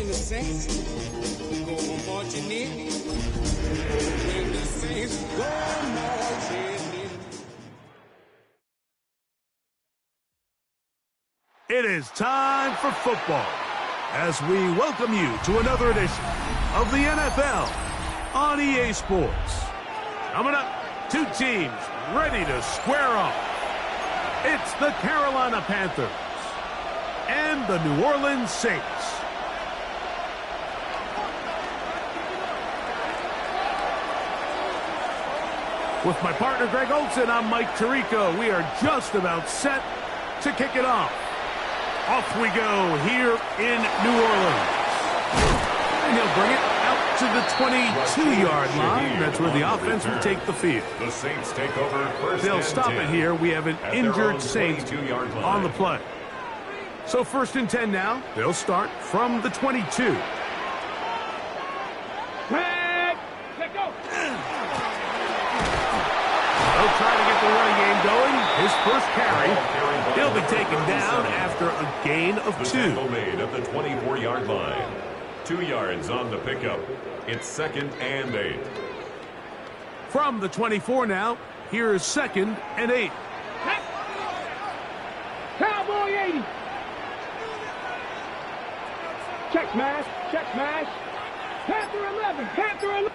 when the Saints go marching in. When the Saints go marching in. It is time for football as we welcome you to another edition of the NFL on EA Sports. Coming up, two teams ready to square off. It's the Carolina Panthers and the New Orleans Saints. With my partner Greg Olson, I'm Mike Tirico. We are just about set to kick it off. Off we go here in New Orleans. And he'll bring it out to the 22-yard line. That's where the offense will take the field. The Saints take over first. They'll stop it here. We have an injured Saint on the play. So first and 10 now. They'll start from the 22. They'll try to get the running game going. His first carry. He'll be taken down after a gain of 2. The made at the 24-yard line. 2 yards on the pickup. It's 2nd and 8. From the 24 now, here is 2nd and 8. Cowboy 80. Check smash. Check smash. Panther 11. Panther 11.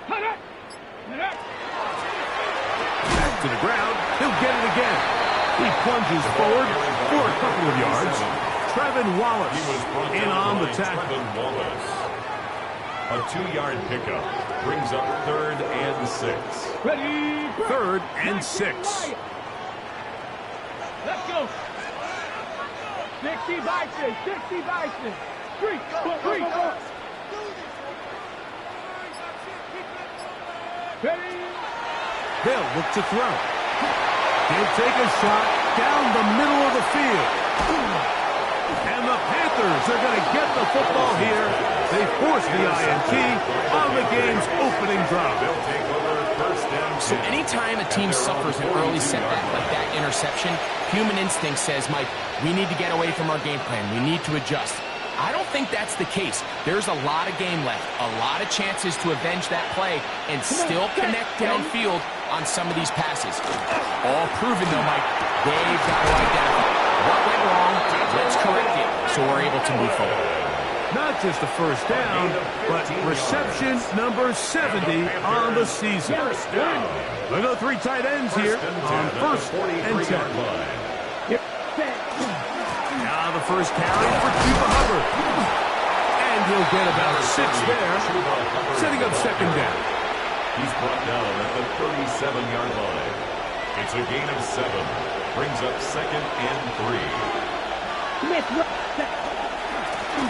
Back to the ground. He'll get it again. He plunges forward for a couple of yards. Trevin Wallace in on the tackle. Trevin Wallace. A 2-yard pickup brings up 3rd and 6. Ready. 3rd and 6. Let's go. 60 Bison. 60 Bison. 3. Ready. They'll look to throw. He'll take a shot down the middle of the field. And the Panthers are going to get the football here. They force the INT on the game's opening drive. They'll take over first down. So anytime a team suffers an early setback like that interception, human instinct says, Mike, we need to get away from our game plan. We need to adjust. I don't think that's the case. There's a lot of game left, a lot of chances to avenge that play and still connect downfield on some of these passes. All proven, though, Mike, they've got to identify what went wrong, let's correct it, so we're able to move forward. Not just a first down, but reception number 70 on the season. We'll go 3 tight ends here on 1st and 10. Now the first carry for Cuba Hubbard. And he'll get about 6 there, setting up 2nd down. He's brought down at the 37-yard line. It's a gain of 7. Brings up 2nd and 3.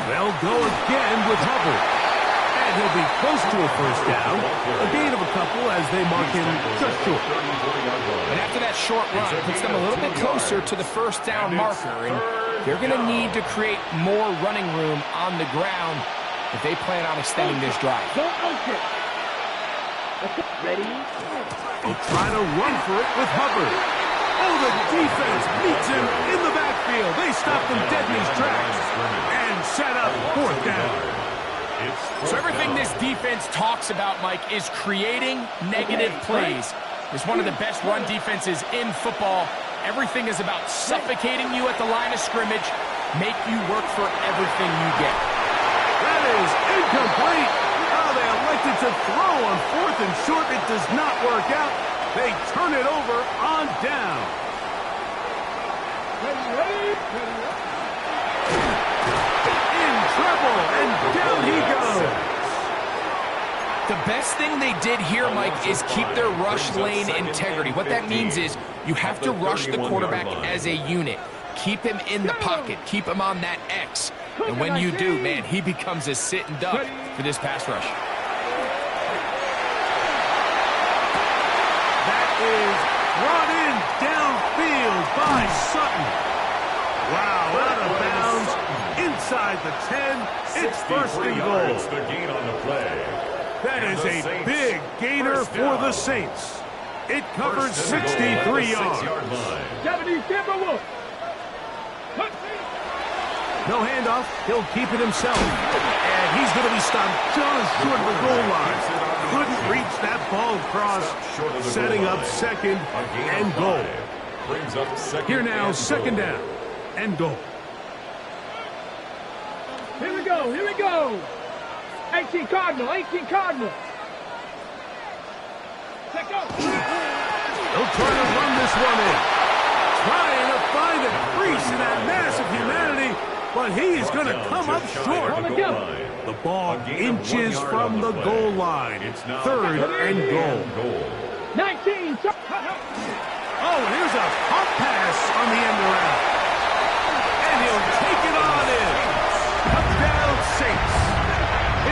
They'll go again with Hubbard. And he'll be close to a first down. A gain of a couple as they mark him just short. And after that short run, it puts them a little bit closer to the first down marker. And they're going to need to create more running room on the ground if they plan on extending this drive. Ready? They'll try to run for it with Hubbard. Oh, the defense meets him in the backfield. They stop him dead in his tracks and set up 4th down. So everything this defense talks about, Mike, is creating negative plays. It's one of the best run defenses in football. Everything is about suffocating you at the line of scrimmage, make you work for everything you get. That is incomplete. Oh, they elected to throw on 4th and short. It does not work out. They turn it over on down. In trouble, and down he goes. The best thing they did here, Mike, is keep their rush lane integrity. What that means is you have to rush the quarterback as a unit. Keep him in the pocket. Keep him on that X. And when you do, man, he becomes a sitting duck for this pass rush. That is brought in downfield by Sutton. Wow, out of bounds, inside the 10. It's 1st and goal. The gain on the play. That is a big gainer for the Saints. It covers 63 yards. No handoff. He'll keep it himself. And he's going to be stopped just short of the goal line. Couldn't reach that ball across, setting up second and goal. Brings up second. Here now, second down and goal. Here we go. Here we go. 18 Cardinal. 18 Cardinal. Check out. They'll try to run this one in. Trying to find a crease in that mass of humanity, but he is going to come up short. The ball inches from the goal line. It's third and goal. 19. Oh, here's a pump pass on the end around. And he'll take it on in. Touchdown Saints.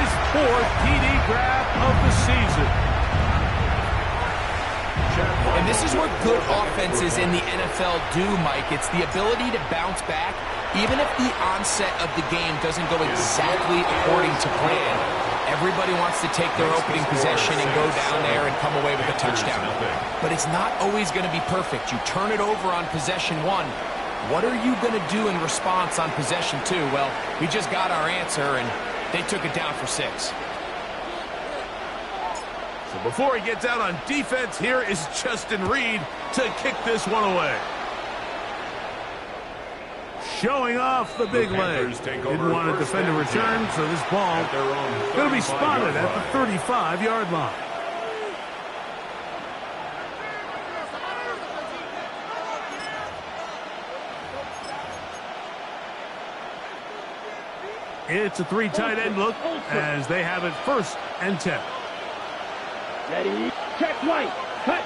His fourth TD grab of the season. And this is what good offenses in the NFL do, Mike. It's the ability to bounce back, even if the onset of the game doesn't go exactly according to plan. Everybody wants to take their opening possession and go down there and come away with a touchdown. But it's not always going to be perfect. You turn it over on possession one. What are you going to do in response on possession two? Well, we just got our answer, and they took it down for 6. So before he gets out on defense, here is Justin Reed to kick this one away. Showing off the big leg. Didn't want to defend a return, so this ball going to be spotted at the 35-yard line. It's a 3 tight end look as they have it first and 10. Ready. Check right. Cut.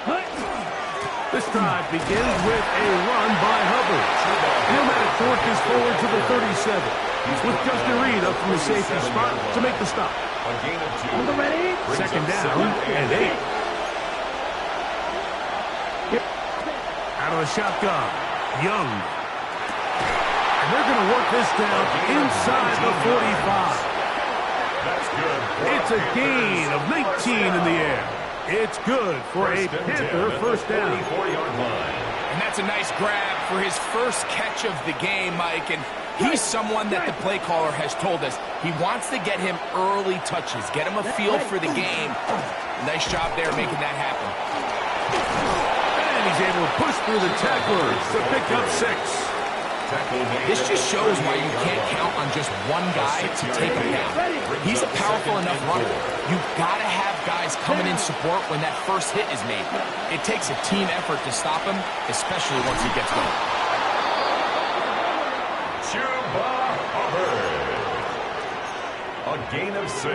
This drive begins with a run by Hubbard. He'll manage to work this forward to the 37. With Justin Reed up from the safety spot to make the stop. A gain of 2. On the ready. Second down and 8. Out of the shotgun. Young. And they're going to work this down inside the 45. That's good. It's a gain of 19 in the air. It's good for a Panther first down. And that's a nice grab for his first catch of the game, Mike. And he's someone that the play caller has told us he wants to get him early touches, get him a feel for the game. Nice job there making that happen. And he's able to push through the tacklers to pick up 6. This just shows why you can't count on just one guy to take him down. He's a powerful enough runner. You've got to have guys coming in support when that first hit is made. It takes a team effort to stop him, especially once he gets going. A gain of 6.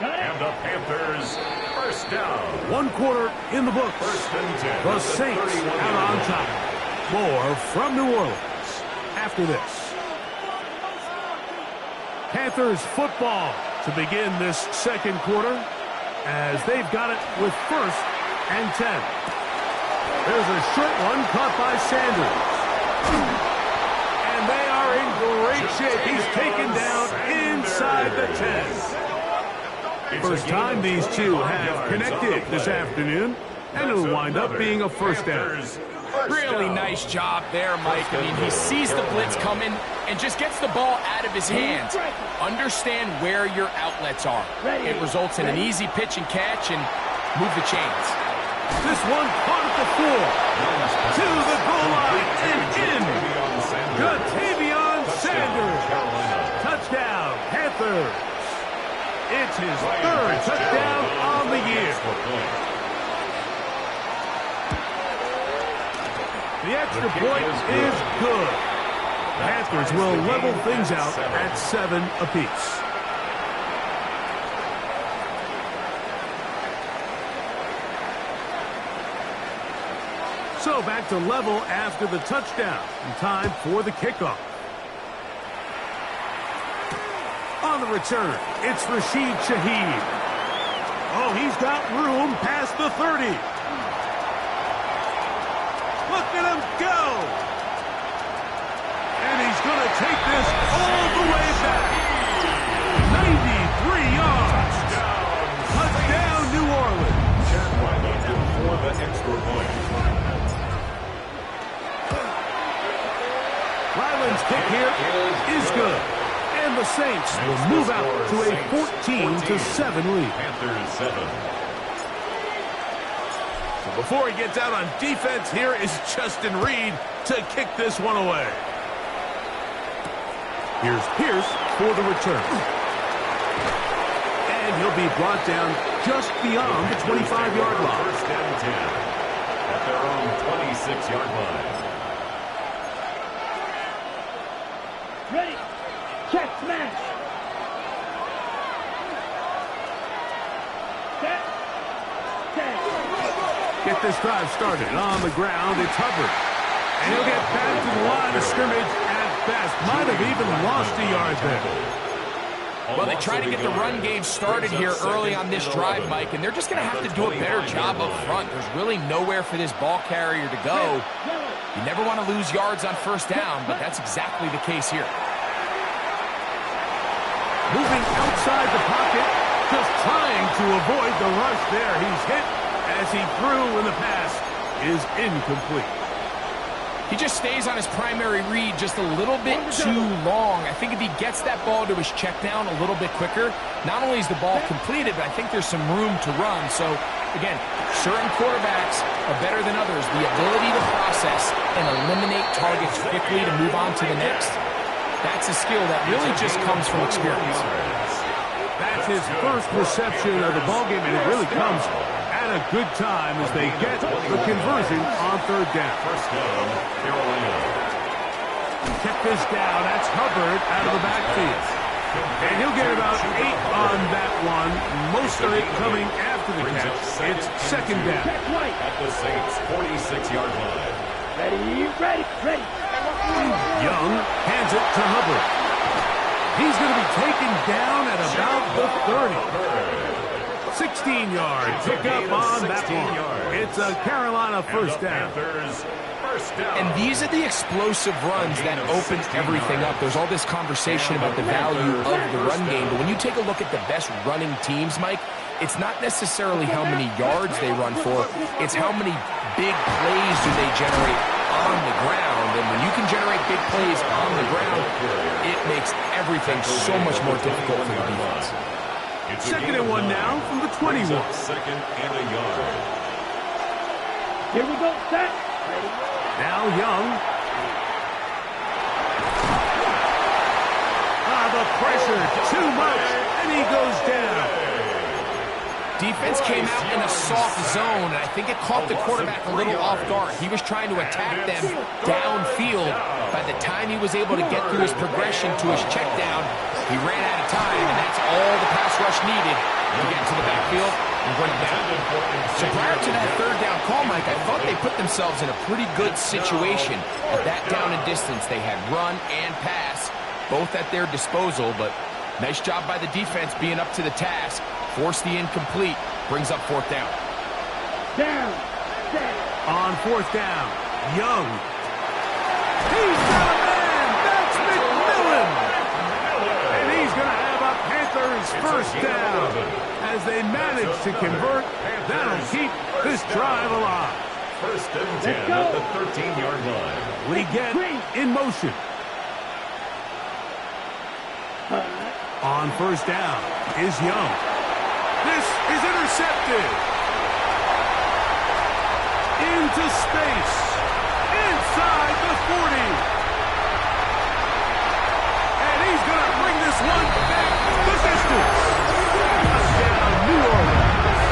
And the Panthers first down. 1 quarter in the books. First and 10. The Saints out on top. More from New Orleans after this. Panthers football to begin this second quarter as they've got it with first and 10. There's a short one caught by Sanders. And they are in great shape. He's taken down inside the 10. First time these two have connected this afternoon, and it'll wind up being a first down. Really nice job there, Mike. I mean, he sees the blitz coming and just gets the ball out of his hands. Understand where your outlets are. It results in an easy pitch and catch and move the chains. This one caught at the 4. To the goal line and in. Ja'Tavion Sanders. Touchdown, Panthers. It's his third touchdown on the year. The extra point is good. Panthers will level things out at 7 apiece. So back to level after the touchdown. And time for the kickoff. On the return, it's Rashid Shaheed. Oh, he's got room past the 30. Look at him go! And he's going to take this all the way back. 93 yards. Touchdown, New Orleans. For the extra point. Allen's kick here is good. And the Saints will move out to a 14-7 lead. Panthers 7. So before he gets out on defense, here is Justin Reed to kick this one away. Here's Pierce for the return. And he'll be brought down just beyond the 25-yard line. First down 10 at their own 26-yard line. Ready. Check smash. Set. Set. Get this drive started on the ground. It's Hubbard. And he'll get back to the line of scrimmage at best. Might have even lost a yard there. Well, they try to get the run game started here early on this drive, Mike, and they're just going to have to do a better job up front. There's really nowhere for this ball carrier to go. You never want to lose yards on first down, but that's exactly the case here. Moving outside the pocket, just trying to avoid the rush there. He's hit as he threw, and the pass is incomplete. He just stays on his primary read just a little bit too long. I think if he gets that ball to his check down a little bit quicker, not only is the ball completed, but I think there's some room to run. So, again, certain quarterbacks are better than others. The ability to process and eliminate targets quickly to move on to the next, that's a skill that really just comes from experience. That's his first reception of the ballgame, and it really comes at a good time as they get the conversion on third down. First down, Carolina. Check this down. That's Hubbard out of the backfield. And he'll get about 8 on that one. Most of it coming after the catch. It's second down. At the Saints' 46-yard line. Ready, ready, ready. Young hands it to Hubbard. He's going to be taken down at about the 30. 16-yard pickup on that one. It's a Carolina first down. And these are the explosive runs that open everything up. There's all this conversation about the value of the run game, but when you take a look at the best running teams, Mike, it's not necessarily how many yards they run for, it's how many big plays do they generate on the ground. And when you can generate big plays on the ground, it makes everything so much more difficult for the defense. Second and 1 now from the 21. Second and a yard. Here we go, set. Ready. Now Young. The pressure, too much, and he goes down. Defense came out in a soft zone, and I think it caught the quarterback a little off guard. He was trying to attack them downfield. By the time he was able to get through his progression to his check down, he ran out of time, and that's all the pass rush needed to get to the backfield and bring it down. So prior to that third down call, Mike, I thought they put themselves in a pretty good situation. At that down and distance, they had run and pass, both at their disposal, but nice job by the defense being up to the task. Force the incomplete, brings up fourth down. Down, set. On fourth down, Young. He's got a man. That's McMillan. And he's going to have a Panthers first down. As they manage to convert, that'll keep this drive alive. First and 10 at the 13-yard line. We get in motion. On first down is Young. This is intercepted. Into space. Inside the 40. And he's going to bring this one back the distance. Touchdown, New Orleans.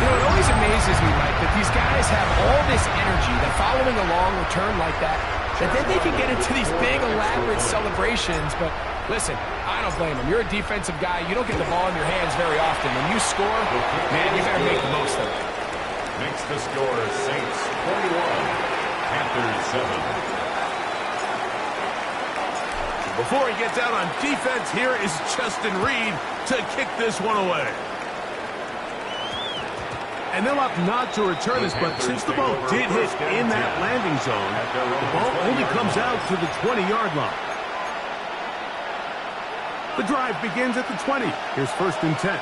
You know, it always amazes me, Mike, that these guys have all this energy that following a long return like that then they can get into these big, elaborate celebrations. But listen, I don't blame them. You're a defensive guy. You don't get the ball in your hands very often. When you score, man, you better make the most of it. Makes the score Saints 41, Panthers 7. Before he gets out on defense, here is Justin Reed to kick this one away. And they'll opt not to return this, but since the ball did hit in that landing zone, the ball only comes out to the 20-yard line. The drive begins at the 20. Here's first and 10.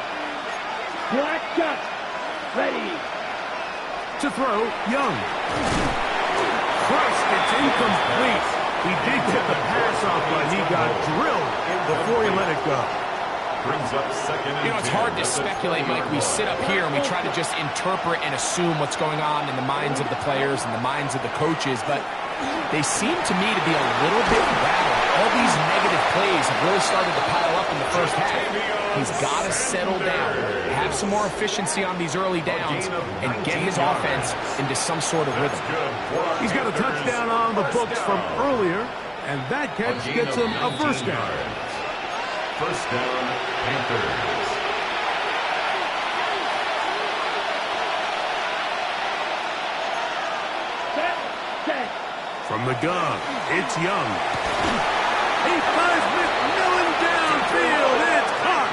Black shot. Ready. To throw, Young. Crushed It's incomplete. He did get the pass off, but he got drilled before he let it go. Brings up second and 10. You know, it's hard to speculate, Mike. We sit up here and we try to just interpret and assume what's going on in the minds of the players and the minds of the coaches, but they seem to me to be a little bit rattled. All these negative plays have really started to pile up in the first half. He's got to settle down, have some more efficiency on these early downs, and get his offense into some sort of rhythm. He's got a touchdown on the books from earlier, and that catch gets him a first down. First down, Panthers. From the gun, it's Young. He finds McMillan downfield. It's caught.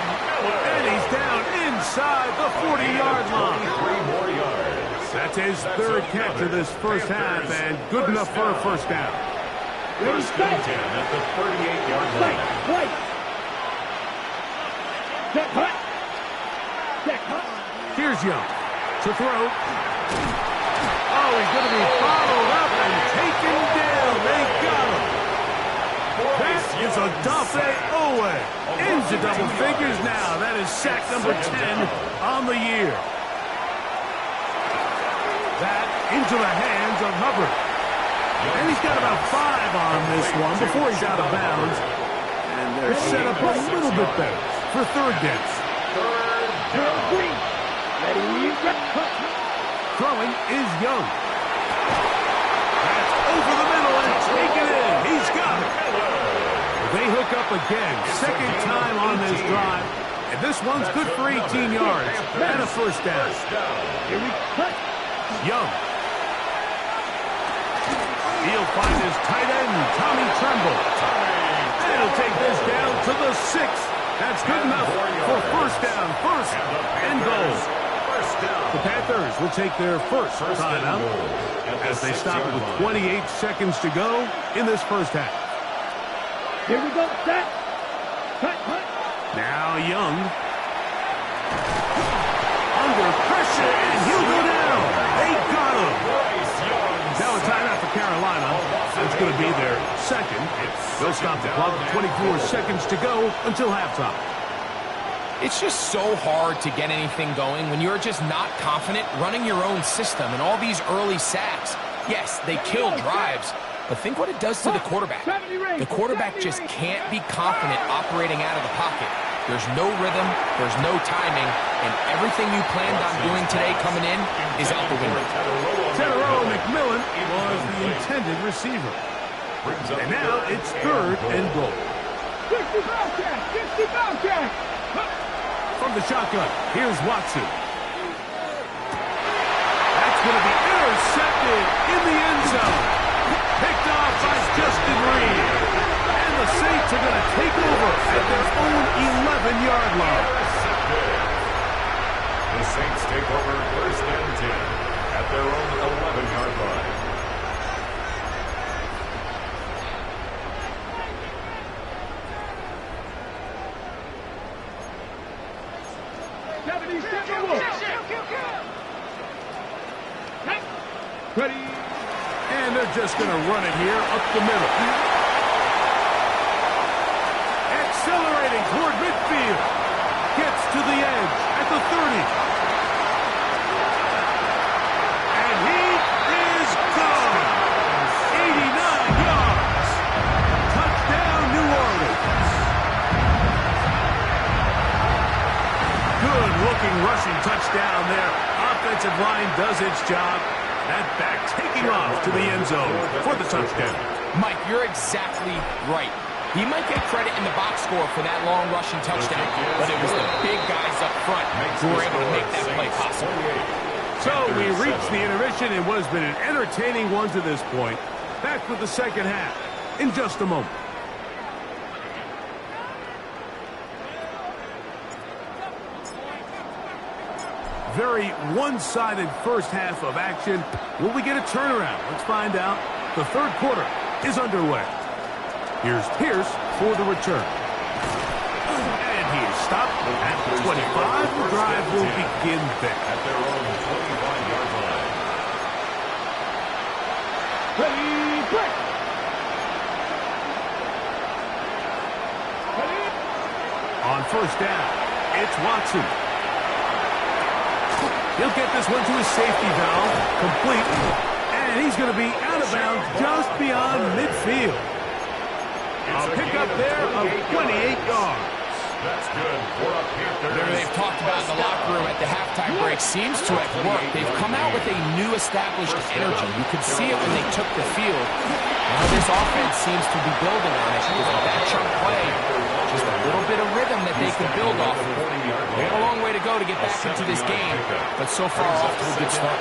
And he's down inside the 40-yard line. 3 more yards. That's his third catch of this first half, and good enough for a first down. First and 10 at the 38-yard line. Here's Young to throw. Oh, he's going to be followed up and taken down. They got him. That is a Dafe Owe. Into double figures now. That is sack number 10 on the year. That into the hands of Hubbard. And he's got about 5 on this one before he's out of bounds. And they're set up a little bit better for third down. Throwing is Young. That's over the middle and taken in. He's got it. They hook up again. Second time on this drive. And this one's good for 18 yards and a first down. Young. He'll find his tight end, Tommy Tremble. And he'll take this down to the 6. That's good enough for first down, first and goal. The Panthers will take their first timeout as they stop it with 28 seconds to go in this first half. Here we go, set. Now Young. Under pressure, and he'll go down. They got him. Now a timeout for Carolina. That's going to be their second. They'll stop the clock with 24 seconds to go until halftime. It's just so hard to get anything going when you're just not confident running your own system and all these early sacks. Yes, they kill drives, but think what it does to the quarterback. The quarterback just can't be confident operating out of the pocket. There's no rhythm, there's no timing, and everything you planned on doing today coming in is out the window. Tedero McMillan was the intended receiver. And now it's third and goal. 60 Bobcat! 60 Bobcat! From the shotgun, here's Watson. That's going to be intercepted in the end zone. Picked off by Justin Reed. And the Saints are going to take over at their own 11-yard line. The Saints take over first and 10 at their own 11-yard line. Ready? And they're just going to run it here up the middle. Accelerating toward midfield. Gets to the edge at the 30. And he is gone. 89 yards. Touchdown, New Orleans. Good-looking rushing touchdown there. Offensive line does its job. That back taking off to the end zone for the touchdown. Mike, you're exactly right. He might get credit in the box score for that long rushing touchdown, but it was the big guys up front who were able to make that play possible. So we reached the intermission in what has been an entertaining one to this point. Back with the second half in just a moment. Very one-sided first half of action. Will we get a turnaround? Let's find out. The third quarter is underway. Here's Pierce for the return. And he is stopped at the 25. The drive will begin there. At their own 25-yard line. Ready, On first down, it's Watson. He'll get this one to his safety valve, complete, and he's going to be out of bounds just beyond midfield. A pickup there of 28 yards. That's good for a Panthers. Whatever they've talked about in the locker room at the halftime break seems to have worked. They've come out with a new established energy. You could see it when they took the field. Now this offense seems to be building on it with that chunk play. Just a little bit of rhythm that they can build off of. They have a long way to go to get back into this game, but so far off to a good start.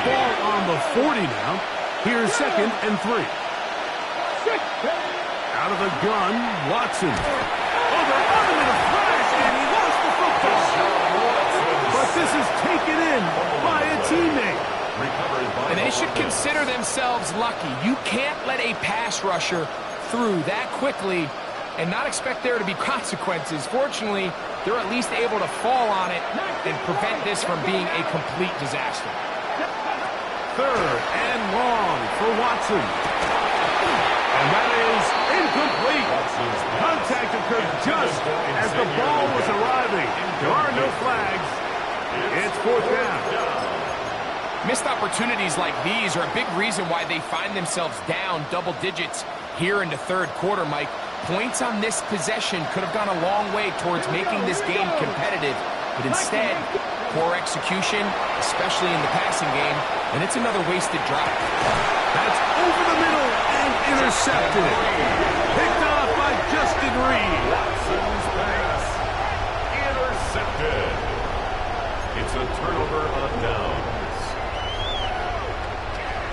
Ball on the 40 now. Here's 2nd and 3. Out of the gun, Watson. Over in a flash, and he lost the football. But this is taken in by a teammate. And they should consider themselves lucky. You can't let a pass rusher through that quickly and not expect there to be consequences. Fortunately, they're at least able to fall on it and prevent this from being a complete disaster. 3rd and long for Watson. And that is incomplete. Contact occurred just as the ball was arriving. There are no flags. It's 4th down. Missed opportunities like these are a big reason why they find themselves down double digits here in the 3rd quarter, Mike. Points on this possession could have gone a long way towards making this game competitive, but instead, poor execution, especially in the passing game, and it's another wasted drive. That's over the middle and intercepted. Picked off by Justin Reed. Watson's pass intercepted. It's a turnover on downs.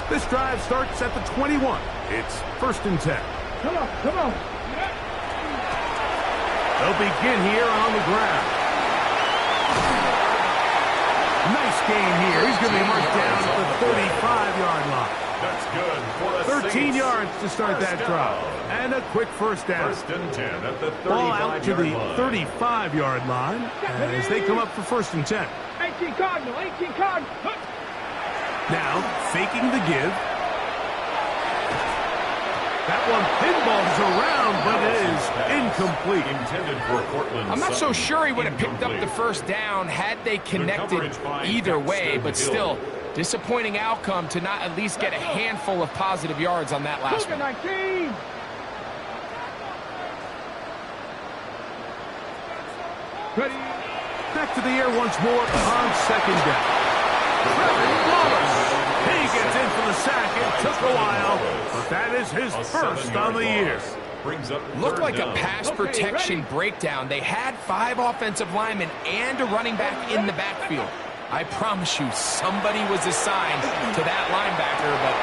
This drive starts at the 21. It's 1st and 10. Come on, come on. They'll begin here on the ground. Nice gain here. He's going to be marked down at the 35-yard line. That's good for a 13 yards to start that drive. And a quick 1st down. 1st and 10 at the 35-yard line. Ball out to the 35-yard line as they come up for 1st and 10. 18 Cardinal, 18 Cardinal. Now, faking the give. That one pinballs around, but it is incomplete. Intended for Cortland. I'm not so sure he would have picked up the 1st down had they connected either way, but still, disappointing outcome to not at least get a handful of positive yards on that last one. 19. Ready. Back to the air once more on 2nd down. He gets in for the sack. It took a while, but that is his 1st on the year. Looked like a pass protection breakdown. They had 5 offensive linemen and a running back in the backfield. I promise you, somebody was assigned to that linebacker, but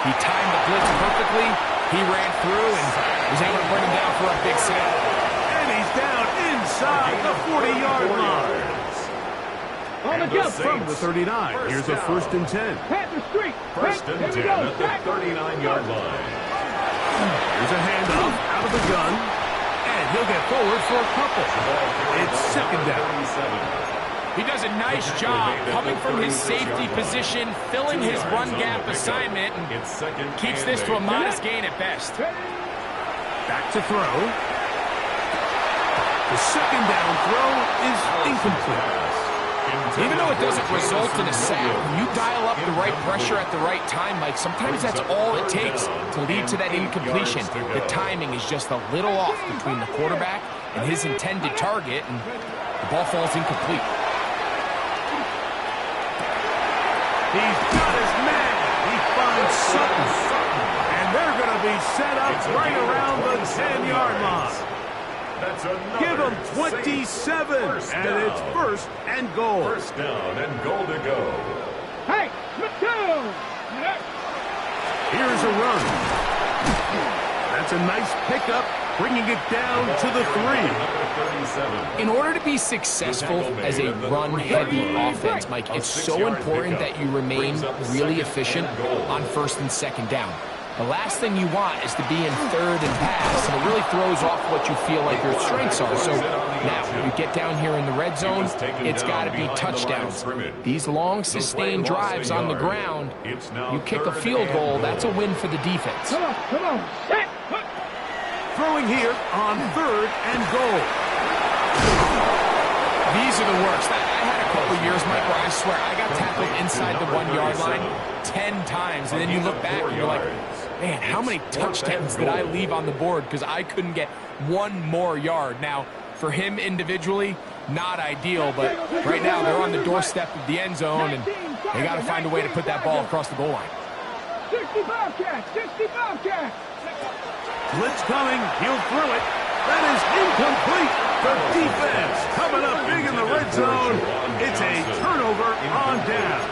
he timed the blitz perfectly. He ran through and was able to bring him down for a big sack. And he's down inside the 40-yard line. On the jump From the 39, here's a 1st and 10. Panther Street. 1st and 10 at the 39-yard line. Here's a handoff out of the gun, and he'll get forward for a couple. It's 2nd down. He does a nice job coming from his safety position, filling his run gap assignment, and keeps this to a modest gain at best. Back to throw. The 2nd down throw is incomplete. Even though it doesn't result in a sack, when you dial up the right pressure at the right time, Mike, sometimes that's all it takes to lead to that incompletion. The timing is just a little off between the quarterback and his intended target, and the ball falls incomplete. He's got his man. He finds Sutton. And they're going to be set up right around the 10-yard line. Give him 27, and it's 1st and goal. 1st down and goal to go. Hey, let's go. Here's a run. That's a nice pickup, bringing it down to the 3. In order to be successful as a run-heavy offense, Mike, it's so important that you remain really efficient on 1st and 2nd down. The last thing you want is to be in 3rd and pass, and it really throws off what you feel like your strengths are. So now, when you get down here in the red zone, it's got to be touchdowns. These long, sustained drives on the ground, you kick a field goal, that's a win for the defense. Come on, come on. Throwing here on 3rd and goal. These are the worst. I had a couple years, Mike, where I swear I got tackled inside the 1 yard line 10 times, and then you look back and you're like, man, how many touchdowns did I leave on the board because I couldn't get one more yard? Now, for him individually, not ideal, but right now they're on the doorstep of the end zone, and they got to find a way to put that ball across the goal line. 65 catch, 65 catch. Blitz coming, he'll throw it. That is incomplete. The defense coming up big in the red zone. It's a turnover on down.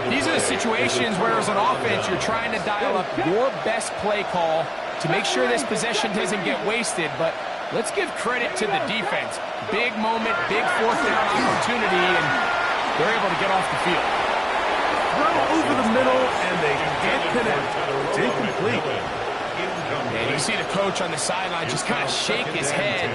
These are the situations where as an offense you're trying to dial up your best play call to make sure this possession doesn't get wasted, but let's give credit to the defense. Big moment, big fourth down opportunity, and they're able to get off the field. Throw over the middle, and they can't connect. It's incomplete. And you see the coach on the sideline just kind of shake his head.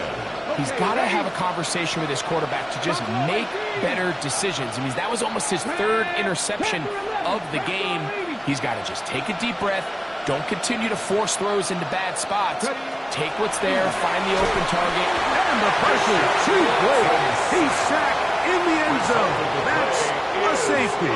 He's got to have a conversation with his quarterback to just make better decisions. I mean, that was almost his third interception of the game. He's got to just take a deep breath. Don't continue to force throws into bad spots. Take what's there, find the open target. And the pressure, too great. He's sacked in the end zone. That's a safety.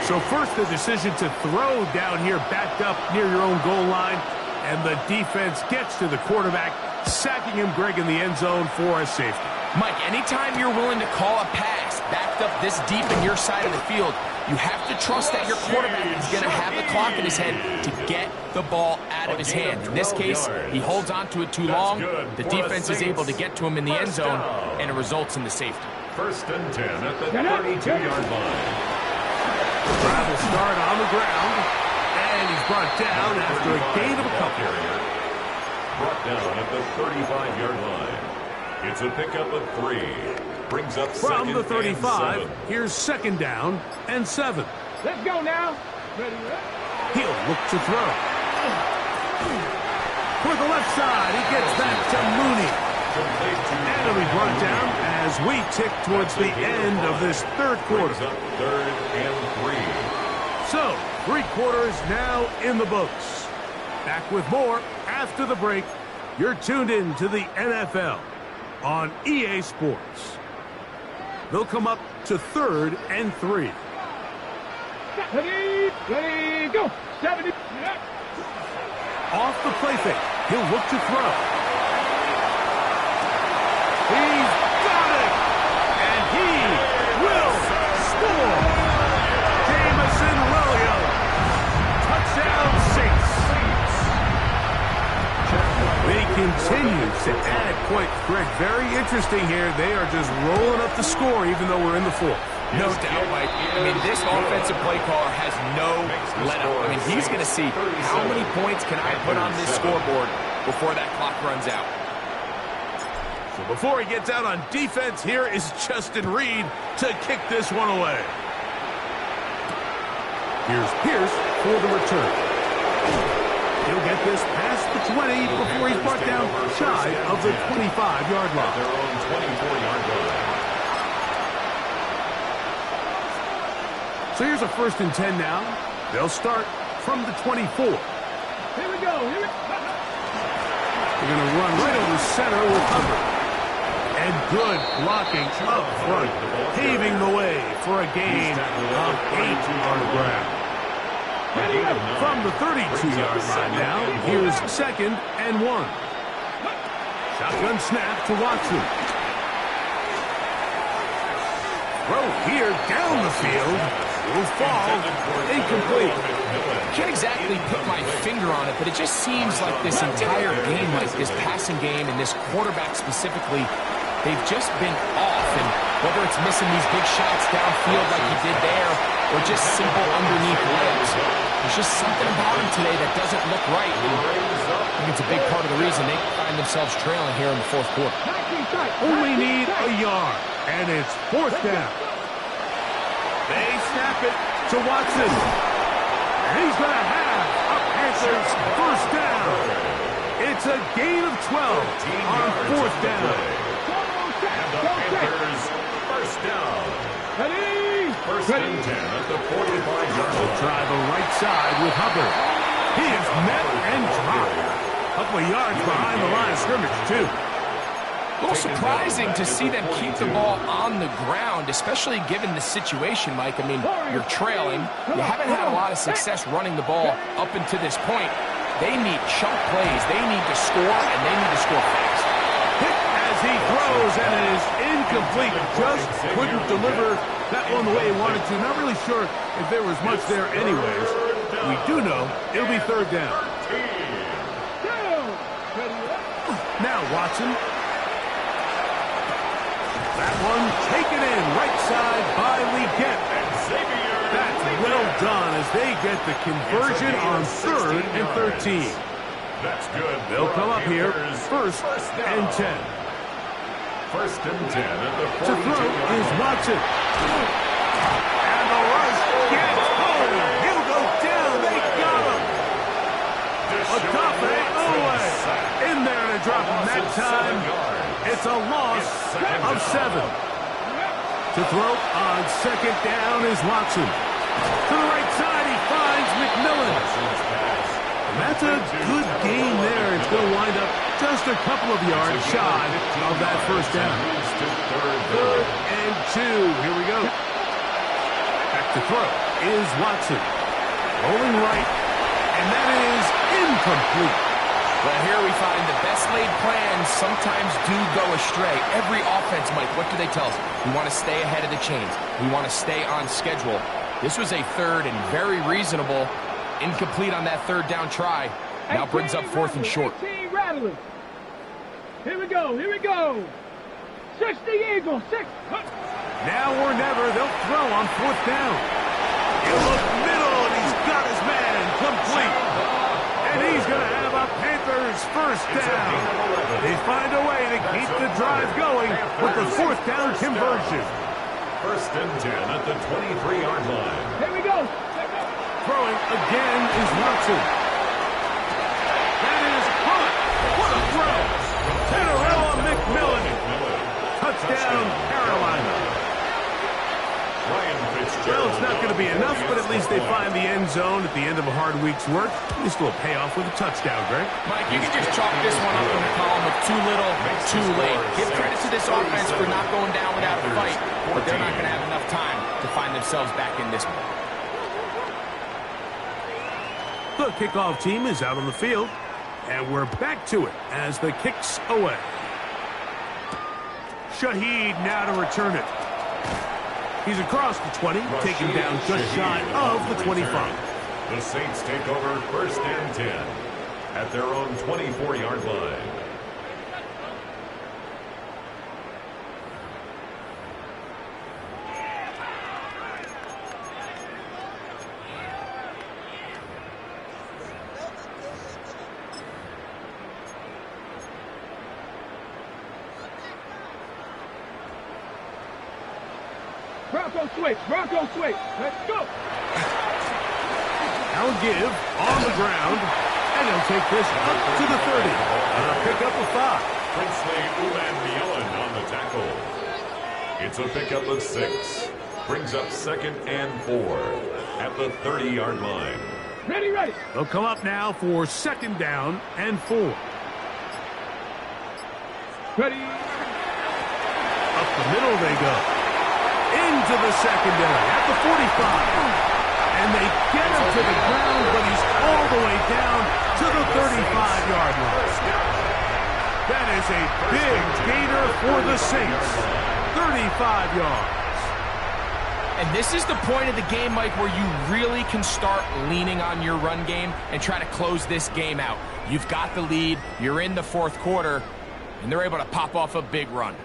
So first the decision to throw down here backed up near your own goal line, and the defense gets to the quarterback, sacking him, Greg, in the end zone for a safety. Mike, anytime you're willing to call a pass backed up this deep in your side of the field, you have to trust that your quarterback is going to have the clock in his head to get the ball out of his hand. In this case, he holds on to it too long. The defense is able to get to him in the end zone, and it results in the safety. First and 10 at the 32-yard line. Drive will start on the ground, and he's brought down after a gain of a couple. Brought down at the 35-yard line. It's a pickup of 3. Brings up From the 35, and 7. here's second down and 7. Let's go now. Ready, He'll look to throw. For the left side, he gets back to Mooney. And he'll be brought down as we tick towards the end of this third quarter. Brings up third and 3. So, 3 quarters now in the books. Back with more after the break. You're tuned in to the NFL on EA Sports. They'll come up to third and 3. ready, go. 70. Off the play fake. He'll look to throw. He's got it! And he will score! Jamison Williams. Touchdown Saints. They continue to add points. Greg, very interesting here. They are just rolling up the score even though we're in the fourth. No doubt, Mike. I mean, this offensive play caller has no let-up. I mean, he's going to see how many points can I put on this scoreboard before that clock runs out. So before he gets out on defense, here is Justin Reed to kick this one away. Here's Pierce for the return. He'll get this past the 20 before he's brought down shy of the 25-yard line. Their own 24-yard line. So here's a 1st and 10 now. They'll start from the 24. Here we go. They're going to run right over center with Hubbard. And good blocking up front, paving the way for a gain of 8 on the ground. From the 32-yard line now, here's 2nd and 1. Shotgun snap to Watson. Throw here down the field. Will fall incomplete. Can't exactly put my finger on it, but it just seems like this entire game, like this passing game and this quarterback specifically, they've just been off. And whether it's missing these big shots downfield like he did there or just simple underneath layups, there's just something about him today that doesn't look right. And I think it's a big part of the reason they find themselves trailing here in the fourth quarter. Only need a yard, and it's 4th down. They snap it to Watson. And he's going to have a Panthers 1st down. It's a gain of 12 on 4th down. And the Panthers 1st down. First and 10 at the 45-yard line. Try the right side with Hubbard. He is met and dropped. A couple of yards behind the line of scrimmage, too. A little surprising to see them keep the ball on the ground, especially given the situation, Mike. I mean, you're trailing. You haven't had a lot of success running the ball up until this point. They need chunk plays. They need to score, and they need to score fast. Hit as he throws, and it is incomplete. Just couldn't deliver that one the way he wanted to. Not really sure if there was much there anyways. We do know it'll be third down. Now Watson. That one taken in right side by Leggett. That's well done as they get the conversion on 3rd and 13. That's good. They'll come up here, 1st and 10. 1st and 10 at the 42. To throw is Watson. And the rush gets home. He'll go down. They got him. Odafe Owe in there to drop him that time. It's a loss of 7. To throw on 2nd down is Watson. To the right side, he finds McMillan. And that's a good gain there. It's going to wind up just a couple of yards shy of that 1st down. 3rd and 2. Here we go. Back to throw is Watson. Rolling right. And that is incomplete. Well, here we find the best laid plans sometimes do go astray. Every offense, Mike, what do they tell us? We want to stay ahead of the chains. We want to stay on schedule. This was a 3rd and very reasonable. Incomplete on that 3rd down try. Now brings up 4th and short. Here we go, here we go. 60 Eagles, 6. Now or never, they'll throw on 4th down. He'll look middle, and he's got his man complete. And he's going to have a Panthers 1st down. They find a way to keep the drive going with the 4th down conversion. 1st and 10 at the 23-yard line. Here we go. Throwing again is Watson. That is hot. What a throw. Tenarella McMillan. Touchdown, Carolina. Well, it's not going to be enough, but at least they find the end zone at the end of a hard week's work. At least a little payoff with a touchdown, Greg. Mike, you can just chalk this one up in the column of too little, too late. Give credit to this offense for not going down without a fight, but they're not going to have enough time to find themselves back in this one. The kickoff team is out on the field, and we're back to it as the kick's away. Shaheed now to return it. He's across the 20, taken down just shy of the 25. The Saints take over 1st and 10 at their own 24-yard line. Bronco switch. Let's go. Now give on the ground, and he'll take this up to the 30. And a pickup of 5. Princely Uman-Mielon on the tackle. It's a pickup of 6. Brings up 2nd and 4 at the 30-yard line. Ready. They'll come up now for 2nd down and 4. Ready. Up the middle they go. Into the secondary at the 45. And they get him to the ground, but he's all the way down to the 35-yard line. That is a big gainer for the Saints. 35 yards. And this is the point of the game, Mike, where you really can start leaning on your run game and try to close this game out. You've got the lead, you're in the 4th quarter, and they're able to pop off a big run.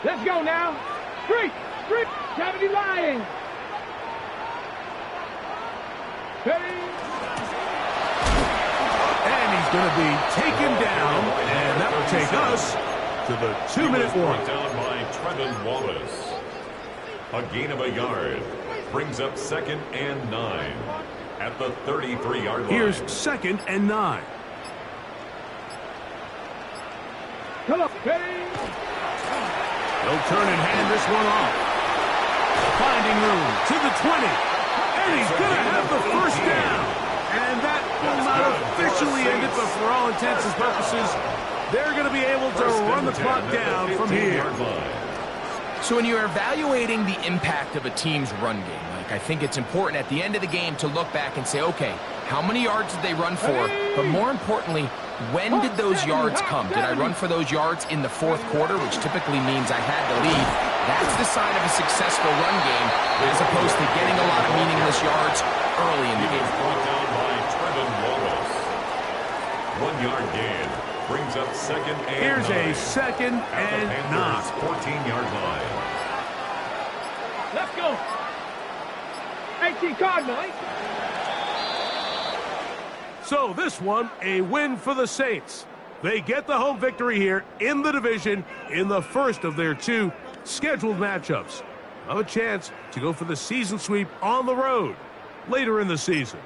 Let's go now. Street, 70 Lions. Ready. And he's going to be taken down, and that will take us to the 2-minute warning. Down by Trevin Wallace. A gain of a yard. Brings up 2nd and 9 at the 33-yard line. Here's 2nd and 9. Come on. Ready. He'll turn and hand this one off. Finding room to the 20. And he's going to have the first down. And that will not officially end it, but for all intents and purposes, they're going to be able to run the clock down from here. So when you're evaluating the impact of a team's run game, I think it's important at the end of the game to look back and say, okay, how many yards did they run for? But more importantly, when did those yards come? Did I run for those yards in the fourth quarter, which typically means I had the lead? That's the sign of a successful run game, as opposed to getting a lot of meaningless yards early in the game. Brought down by Trevin Wallace. 1 yard gain brings up second and Here's 9. a second and 9. 14-yard line. Let's go. 18 card, Mike. So this one, a win for the Saints. They get the home victory here in the division in the first of their 2 scheduled matchups. Have a chance to go for the season sweep on the road later in the season.